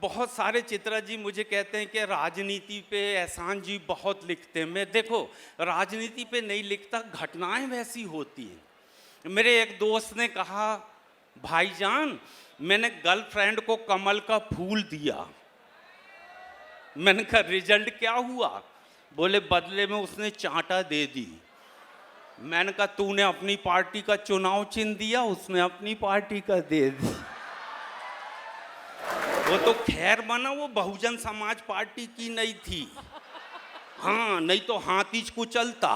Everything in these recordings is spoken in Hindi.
बहुत सारे चित्रा जी मुझे कहते हैं कि राजनीति पे एहसान जी बहुत लिखते हैं। मैं देखो राजनीति पे नहीं लिखता, घटनाएं वैसी होती हैं। मेरे एक दोस्त ने कहा, भाईजान मैंने गर्लफ्रेंड को कमल का फूल दिया। मैंने कहा रिजल्ट क्या हुआ? बोले बदले में उसने चांटा दे दी। मैंने कहा तूने अपनी पार्टी का चुनाव चिन्ह दिया, उसने अपनी पार्टी का दे दी। वो तो खैर बना वो बहुजन समाज पार्टी की नहीं थी, हाँ नहीं तो हाथीज को चलता।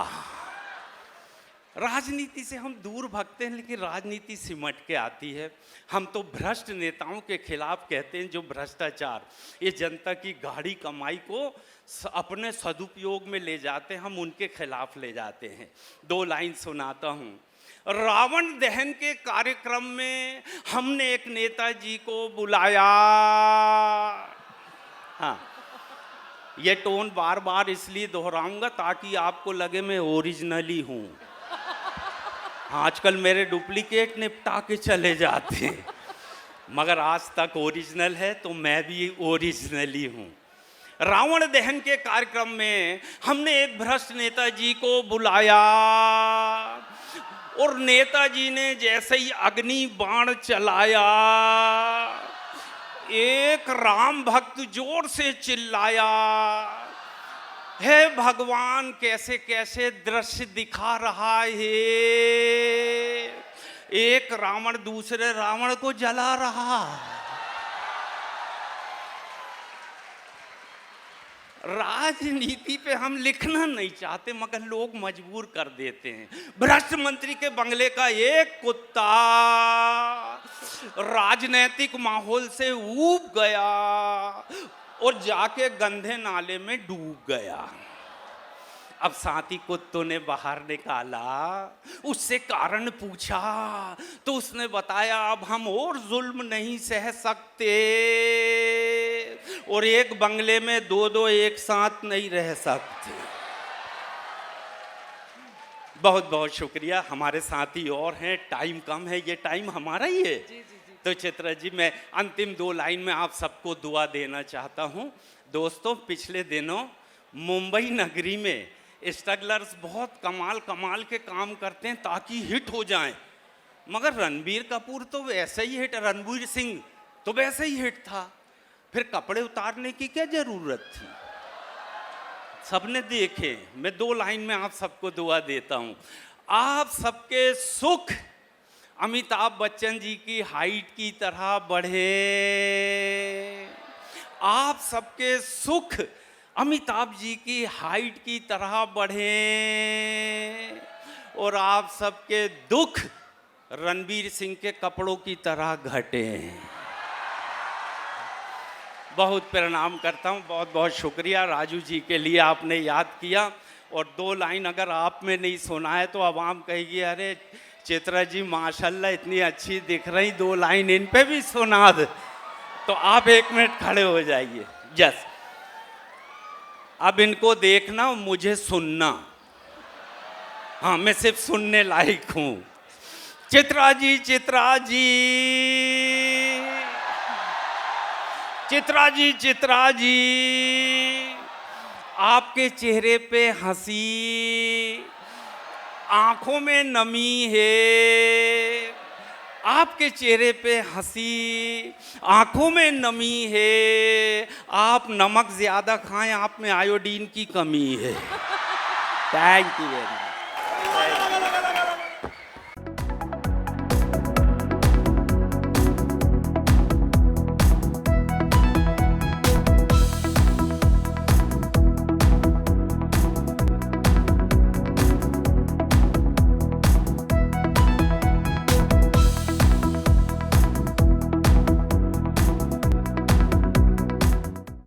राजनीति से हम दूर भागते हैं, लेकिन राजनीति सिमट के आती है। हम तो भ्रष्ट नेताओं के खिलाफ कहते हैं, जो भ्रष्टाचार ये जनता की गाढ़ी कमाई को अपने सदुपयोग में ले जाते हैं, हम उनके खिलाफ ले जाते हैं। 2 लाइन सुनाता हूँ। रावण दहन के कार्यक्रम में हमने एक नेताजी को बुलाया। हाँ, ये टोन बार बार इसलिए दोहराऊंगा ताकि आपको लगे मैं ओरिजिनली हूँ। आजकल मेरे डुप्लीकेट निपटा के चले जाते हैं, मगर आज तक ओरिजिनल है तो मैं भी ओरिजिनली हूँ। रावण दहन के कार्यक्रम में हमने एक भ्रष्ट नेताजी को बुलाया और नेताजी ने जैसे ही अग्नि बाण चलाया, एक राम भक्त जोर से चिल्लाया, हे भगवान कैसे कैसे दृश्य दिखा रहा है। एक रावण दूसरे रावण को जला रहा। राजनीति पे हम लिखना नहीं चाहते, मगर लोग मजबूर कर देते हैं। भ्रष्ट मंत्री के बंगले का एक कुत्ता राजनीतिक माहौल से ऊब गया और जाके गंदे नाले में डूब गया। अब साथी कुत्तों ने बाहर निकाला, उससे कारण पूछा तो उसने बताया अब हम और जुल्म नहीं सह सकते और एक बंगले में 2-2 एक साथ नहीं रह सकते। बहुत बहुत शुक्रिया। हमारे साथी और हैं, टाइम कम है, ये टाइम हमारा ही है। जी, जी, जी। तो चित्रा जी मैं अंतिम 2 लाइन में आप सबको दुआ देना चाहता हूँ। दोस्तों पिछले दिनों मुंबई नगरी में स्ट्रगलर्स बहुत कमाल के काम करते हैं ताकि हिट हो जाएं, मगर रणबीर कपूर तो वैसे ही हिट, रणवीर सिंह तो वैसे ही हिट था, फिर कपड़े उतारने की क्या जरूरत थी? सबने देखे। मैं 2 लाइन में आप सबको दुआ देता हूँ। आप सबके सुख अमिताभ बच्चन जी की हाइट की तरह बढ़े। आप सबके सुख अमिताभ जी की हाइट की तरह बढ़े और आप सबके दुख रणबीर सिंह के कपड़ों की तरह घटे। बहुत प्रणाम करता हूँ, बहुत बहुत शुक्रिया राजू जी के लिए आपने याद किया। और 2 लाइन अगर आप में नहीं सुना है तो आवाम कहेगी अरे चित्रा जी माशाल्लाह इतनी अच्छी दिख रही, 2 लाइन इन पे भी सुना दे। तो आप 1 मिनट खड़े हो जाइए। यस, अब इनको देखना, मुझे सुनना। हाँ, मैं सिर्फ सुनने लायक हूँ। चित्रा जी, चित्रा जी, चित्रा जी, चित्रा जी, आपके चेहरे पे हंसी, आंखों में नमी है। आपके चेहरे पे हंसी, आंखों में नमी है। आप नमक ज़्यादा खाएं, आप में आयोडीन की कमी है। Thank you very much.